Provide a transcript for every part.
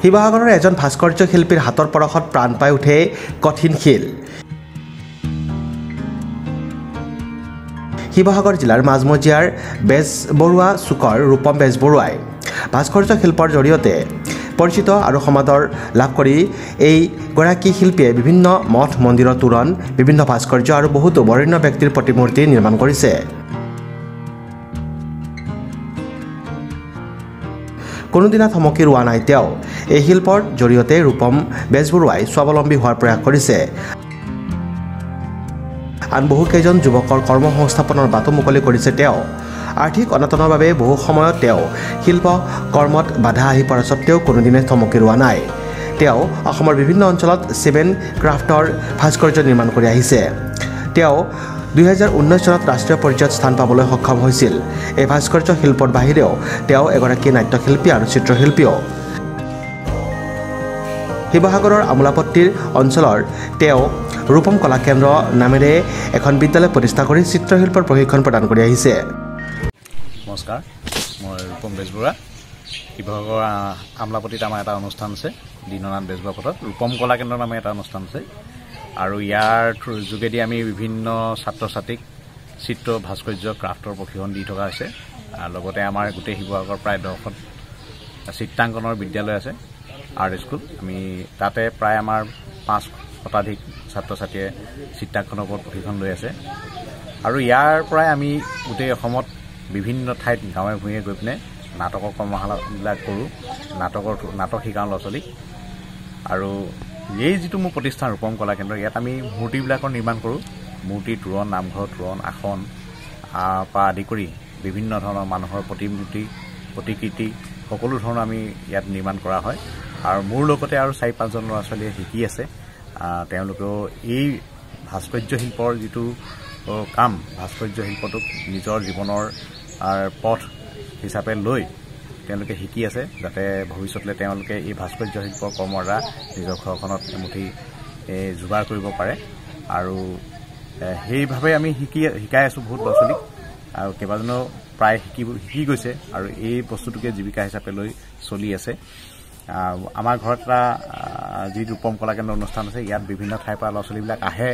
শিৱসাগৰৰ এজন ভাস্কৰ্য শিল্পীৰ হাতৰ পৰশত প্ৰাণ পাই উঠে কঠিন শিল। শিৱসাগৰ জিলাৰ মাজমজিয়াৰ বেজবৰুৱা চুকৰ ৰূপম বেজবৰুৱাই ভাস্কৰ্য শিল্পৰ জৰিয়তে পৰিচিত আৰু সমাদৰ লাভ কৰি এইগৰাকী শিল্পীয়ে বিভিন্ন মঠ মন্দিৰৰ তোৰণ, বিভিন্ন ভাস্কৰ্য আৰু বহুতো বৰেণ্য ব্যক্তিৰ প্ৰতিমূৰ্তি নিৰ্মাণ কৰিছে। কোনোদিনা থমকি ৰোৱা নাই তেওঁ। এই শিল্পৰ জৰিয়তে ৰূপম বেজবৰুৱাই স্বাৱলম্বী হোৱাৰ প্ৰয়াস কৰিছে। আন বহুকেইজন যুৱকৰ কৰ্মসংস্থাপনৰ বাটো মুকলি কৰিছে তেওঁ। আৰ্থিক অনাটনৰ বাবে বহু সময়ত তেওঁ শিল্প কৰ্মত বাধা আহি পৰা স্বত্বেও কোনোদিনে থমকি ৰোৱা নাই। তেওঁ অসমৰ বিভিন্ন অঞ্চলত 7 ক্ৰাফ্টৰ ভাস্কৰ্য নিৰ্মাণ কৰি আহিছে। তেওঁ 2019 চনত ৰাষ্ট্ৰীয় পৰ্যায়ত স্থান পাবলৈ সক্ষম হৈছিল। এই ভাস্কৰ্য শিল্পৰ বাহিৰেও তেওঁ এগৰাকী নাট্যশিল্পী আৰু চিত্ৰশিল্পীও। শিৱসাগৰৰ আমোলাপট্টিৰ অঞ্চলৰ তেওঁ ৰূপম কলা কেন্দ্ৰ নামেৰে এখন বিদ্যালয় প্ৰতিষ্ঠা কৰি চিত্ৰশিল্পৰ প্ৰশিক্ষণ প্ৰদান কৰি আহিছে। নমস্কাৰ, মই ৰূপম বেজবৰুৱা। শিৱসাগৰ আমোলাপট্টিত আমাৰ এটা অনুষ্ঠান আছে, দীননাথ বেজবৰুৱা পথত ৰূপম কলা কেন্দ্ৰ নামে এটা অনুষ্ঠান আছে। আৰু ইয়াৰ যোগেদি আমি বিভিন্ন ছাত্ৰ ছাত্ৰীক চিত্ৰ, ভাস্কৰ্য, ক্ৰাফ্টৰ প্ৰশিক্ষণ দি থকা হৈছে। লগতে আমাৰ গোটেই শিৱসাগৰ প্ৰায় 10খন চিত্ৰাংকনৰ বিদ্যালয় আছে, আৰ্ট স্কুল। আমি তাতে প্ৰায় আমাৰ 5 শতাধিক ছাত্ৰ ছাত্ৰীয়ে চিত্ৰাংকনৰ ওপৰত প্ৰশিক্ষণ লৈ আছে। আৰু ইয়াৰ পৰাই আমি গোটেই অসমত বিভিন্ন ঠাইত গাঁৱে ভূঞে গৈ পিনে নাটকৰ কৰ্মশালাবিলাক কৰোঁ, নাটক শিকাওঁ ল'ৰা ছোৱালীক। আৰু এই যিটো মোৰ প্ৰতিষ্ঠান ৰূপম কলা কেন্দ্ৰ, ইয়াত আমি মূৰ্তিবিলাকৰ নিৰ্মাণ কৰোঁ। মূৰ্তি, তোৰণ, নামঘৰ তোৰণ, আসন পৰা আদি কৰি বিভিন্ন ধৰণৰ মানুহৰ প্ৰতিমূৰ্তি, প্ৰতিকৃতি সকলো ধৰণৰ আমি ইয়াত নিৰ্মাণ কৰা হয়। আৰু মোৰ লগতে আৰু 4-5জন ল'ৰা ছোৱালীয়ে শিকি আছে। তেওঁলোকেও এই ভাস্কৰ্য শিল্পৰ যিটো কাম, ভাস্কৰ্য শিল্পটোক নিজৰ জীৱনৰ পথ হিচাপে লৈ তেওঁলোকে শিকি আছে, যাতে ভৱিষ্যতলৈ তেওঁলোকে এই ভাস্কৰ্য শিল্পৰ কৰ্মৰ দ্বাৰা নিজৰ ঘৰখনত এমুঠি যোগাৰ কৰিব পাৰে। আৰু সেইভাৱে আমি শিকাই আছোঁ বহুত ল'ৰা ছোৱালীক। আৰু কেইবাজনেও প্ৰায় শিকি গৈছে আৰু এই বস্তুটোকে জীৱিকা হিচাপে লৈ চলি আছে। আমাৰ ঘৰত এটা যি ৰূপম কলা কেন্দ্ৰ অনুষ্ঠান আছে, ইয়াত বিভিন্ন ঠাইৰ পৰা ল'ৰা ছোৱালীবিলাক আহে,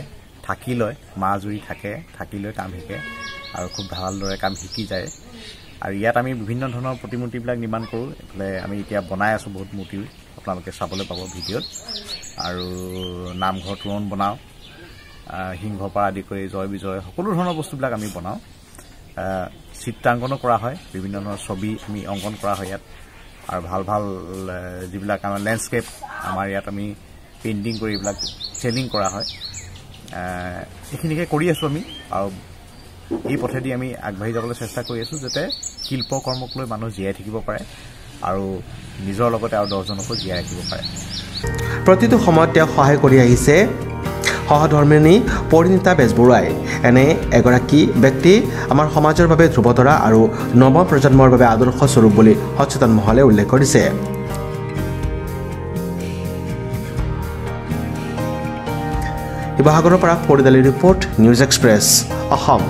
থাকি লয়, মাহজুৰি থাকি লৈ কাম শিকে আৰু খুব ভালদৰে কাম শিকি যায়। আৰু ইয়াত আমি বিভিন্ন ধৰণৰ প্ৰতিমূৰ্তিবিলাক নিৰ্মাণ কৰোঁ। এইফালে আমি এতিয়া বনাই আছোঁ বহুত মূৰ্তি, আপোনালোকে চাবলৈ পাব ভিডিঅ'ত। আৰু নামঘৰ তোৰণ বনাওঁ, সিংহৰ পৰা আদি কৰি জয় বিজয় সকলো ধৰণৰ বস্তুবিলাক আমি বনাওঁ। চিত্ৰাংকনো কৰা হয়, বিভিন্ন ধৰণৰ ছবি আমি অংকন কৰা হয় ইয়াত। আৰু ভাল ভাল যিবিলাক আমাৰ লেণ্ডস্কেপ, আমাৰ ইয়াত আমি পেইণ্টিং কৰি এইবিলাক চেলিং কৰা হয়। এইখিনিকে কৰি আছোঁ আমি। আৰু এই পথেদি আমি আগবাঢ়ি যাবলৈ চেষ্টা কৰি আছোঁ, যাতে শিল্পকৰ্মক লৈ মানুহ জীয়াই থাকিব পাৰে আৰু নিজৰ লগতে আৰু 10জনকো জীয়াই ৰাখিব পাৰে। প্ৰতিটো সময়ত তেওঁ সহায় কৰি আহিছে সহধৰ্মিনী পৰিণীতা বেজবৰুৱাই। এনে এগৰাকী ব্যক্তি আমাৰ সমাজৰ বাবে ধ্ৰুৱতৰা আৰু নৱ প্ৰজন্মৰ বাবে আদৰ্শ স্বৰূপ বুলি সচেতন মহলে উল্লেখ কৰিছে। শিৱসাগৰৰ পৰা পৰিদালী ৰিপৰ্ট, নিউজ এক্সপ্ৰেছ, অসম।